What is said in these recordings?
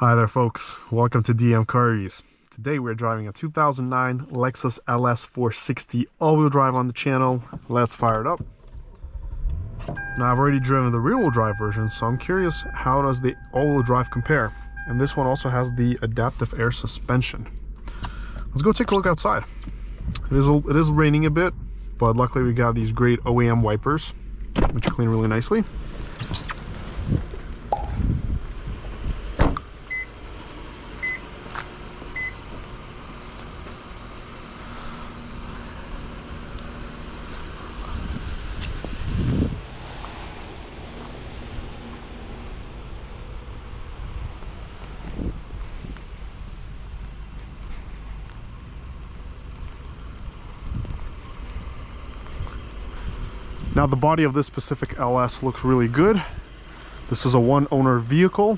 Hi there folks, welcome to DM Car Reviews. Today we're driving a 2009 Lexus LS460 all-wheel drive on the channel. Let's fire it up. Now I've already driven the rear-wheel drive version, so I'm curious, how does the all-wheel drive compare? And this one also has the adaptive air suspension. Let's go take a look outside. It is raining a bit, but luckily we got these great OEM wipers, which clean really nicely. Now the body of this specific LS looks really good. This is a one-owner vehicle.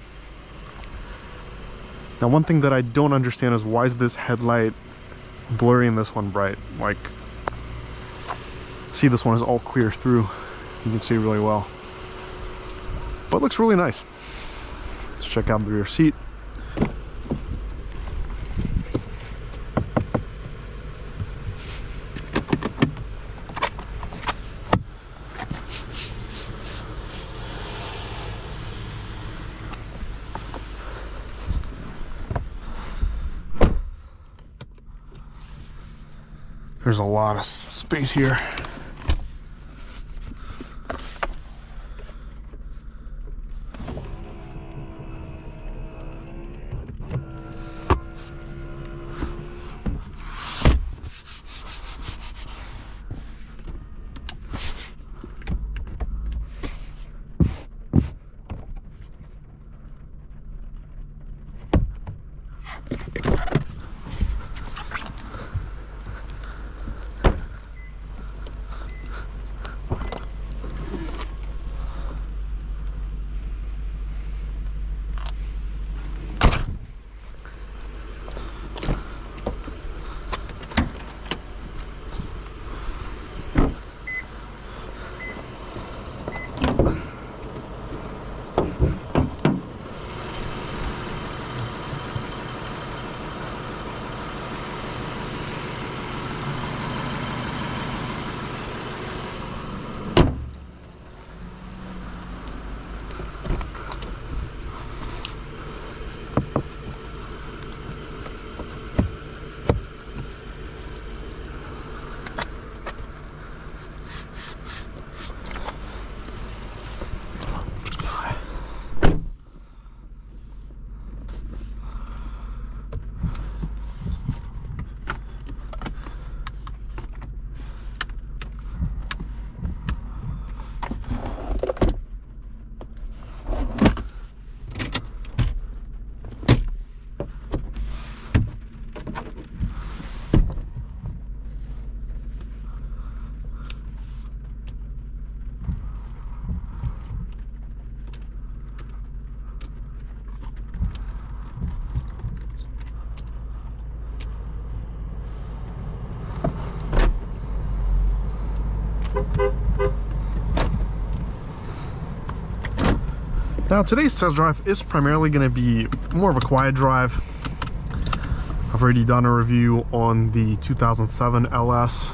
Now one thing that I don't understand is why is this headlight blurry and this one bright? Like, see, this one is all clear through. You can see really well. But it looks really nice. Let's check out the rear seat. There's a lot of space here. Now today's test drive is primarily going to be more of a quiet drive. I've already done a review on the 2007 LS,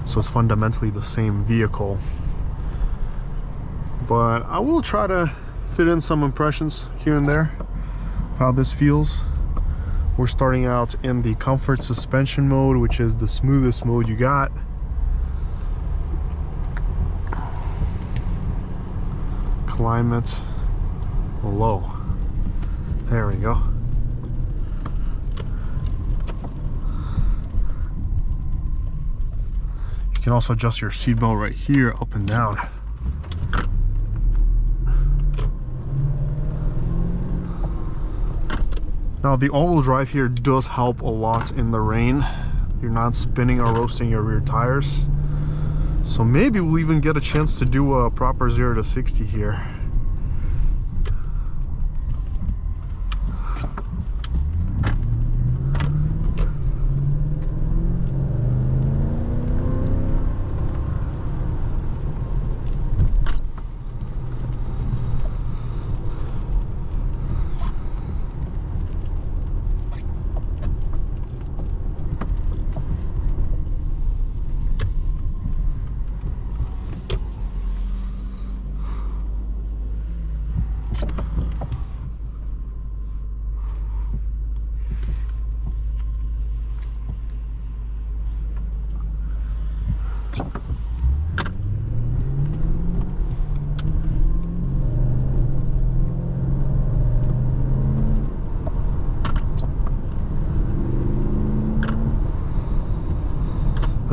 so it's fundamentally the same vehicle. But I will try to fit in some impressions here and there, how this feels. We're starting out in the comfort suspension mode, which is the smoothest mode you got. Climate low. There we go. You can also adjust your seatbelt right here, up and down. Now the all-wheel drive here does help a lot in the rain. You're not spinning or roasting your rear tires. So maybe we'll even get a chance to do a proper 0 to 60 here.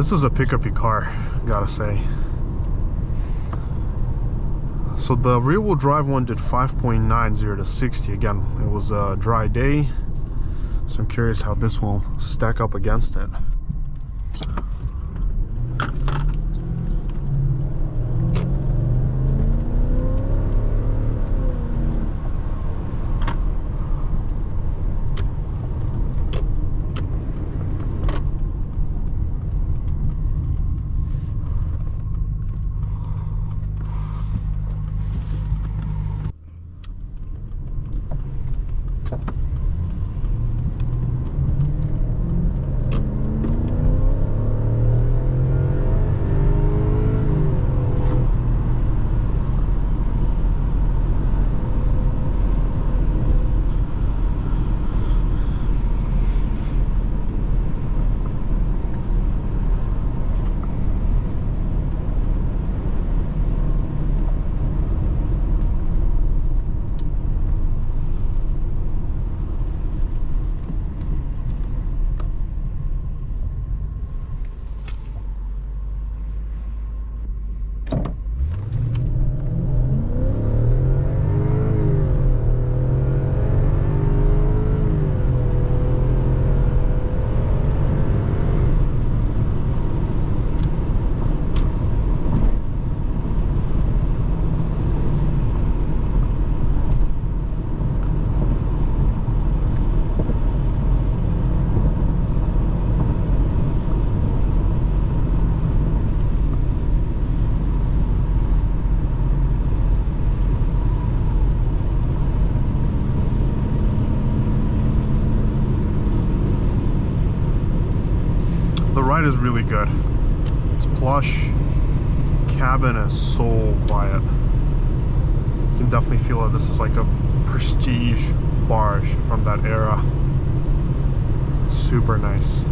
This is a pickup-y car, gotta say. So the rear-wheel drive one did 5.90 to 60. Again, it was a dry day, so I'm curious how this will stack up against it. The ride is really good. It's plush. Cabin is so quiet. You can definitely feel that this is like a prestige barge from that era. Super nice.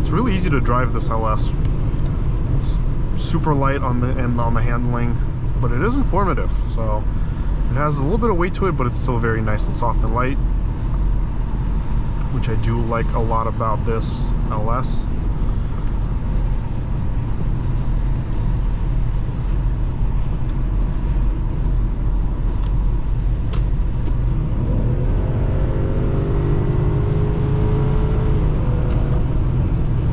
It's really easy to drive this LS. It's super light on the handling, but it is informative. So it has a little bit of weight to it, but it's still very nice and soft and light, which I do like a lot about this LS.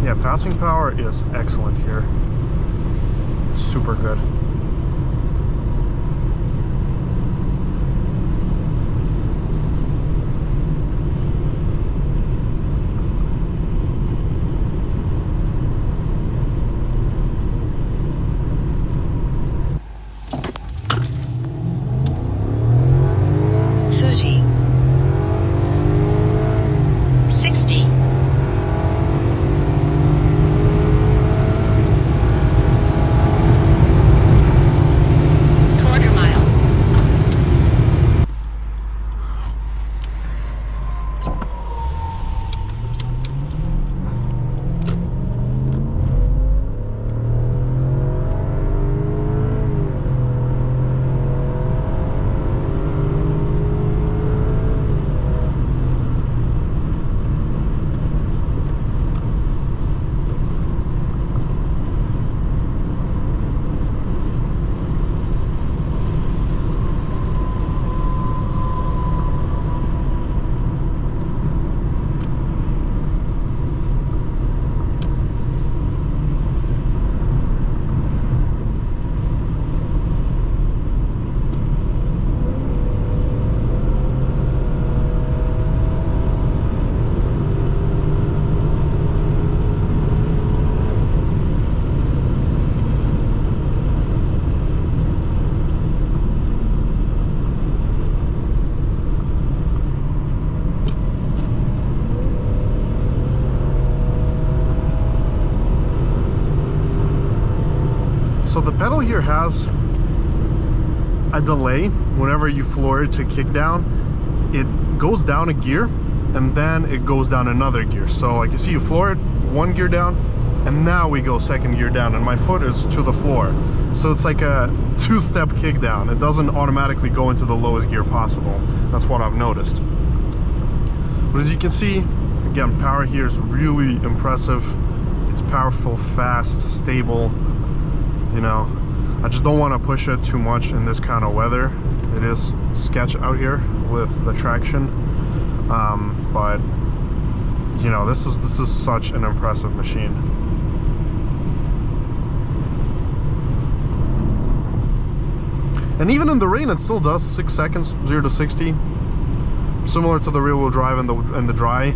Yeah, passing power is excellent here. Super good. So the pedal here has a delay. Whenever you floor it to kick down, it goes down a gear and then it goes down another gear. So like you see, you floor it, one gear down, and now we go second gear down, and my foot is to the floor. So it's like a two-step kick down. It doesn't automatically go into the lowest gear possible. That's what I've noticed. But as you can see, again, power here is really impressive. It's powerful, fast, stable. You know, I just don't want to push it too much in this kind of weather. It is sketch out here with the traction, but you know, this is such an impressive machine. And even in the rain, it still does 6 seconds, 0 to 60, similar to the rear-wheel drive and the dry.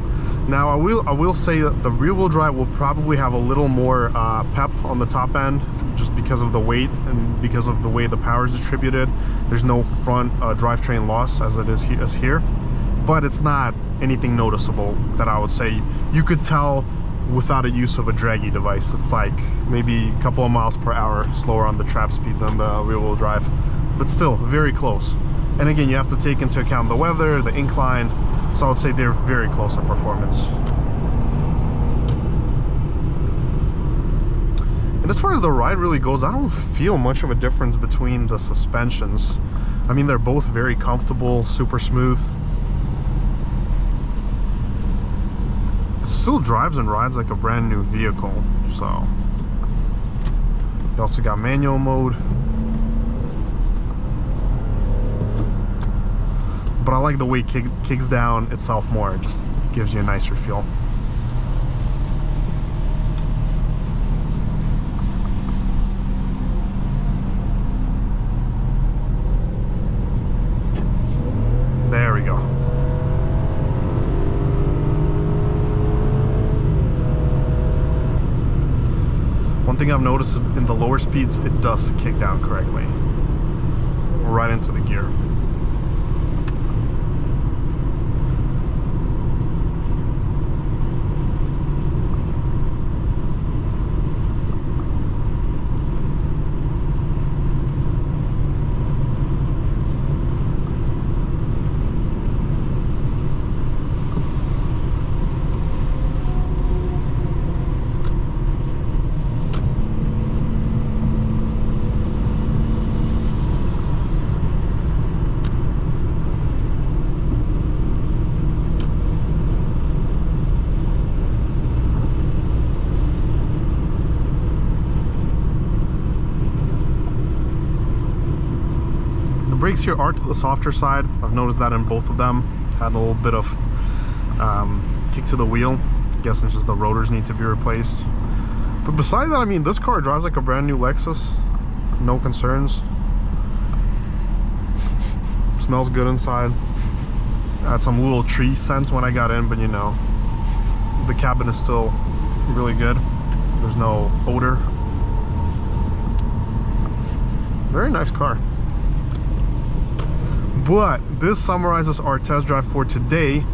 Now, I will say that the rear-wheel drive will probably have a little more pep on the top end, just because of the weight and because of the way the power is distributed. There's no front drivetrain loss as it is here, but it's not anything noticeable that I would say you could tell without a use of a draggy device. It's like maybe a couple of miles per hour slower on the trap speed than the rear-wheel drive, but still very close. And again, you have to take into account the weather, the incline, so I would say they're very close in performance. And as far as the ride really goes, I don't feel much of a difference between the suspensions. I mean, they're both very comfortable, super smooth. It still drives and rides like a brand new vehicle, so. You also got manual mode. But I like the way it kicks down itself more. It just gives you a nicer feel. There we go. One thing I've noticed in the lower speeds, it does kick down correctly. Right into the gear. brakes here are to the softer side. I've noticed that in both of them. Had a little bit of kick to the wheel. I'm guessing just the rotors need to be replaced. But besides that, I mean, this car drives like a brand new Lexus. No concerns. Smells good inside. I had some little tree scent when I got in, but you know, the cabin is still really good. There's no odor. Very nice car. But this summarizes our test drive for today.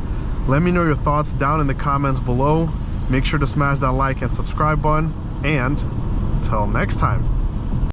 Let me know your thoughts down in the comments below. Make sure to smash that like and subscribe button. And until next time.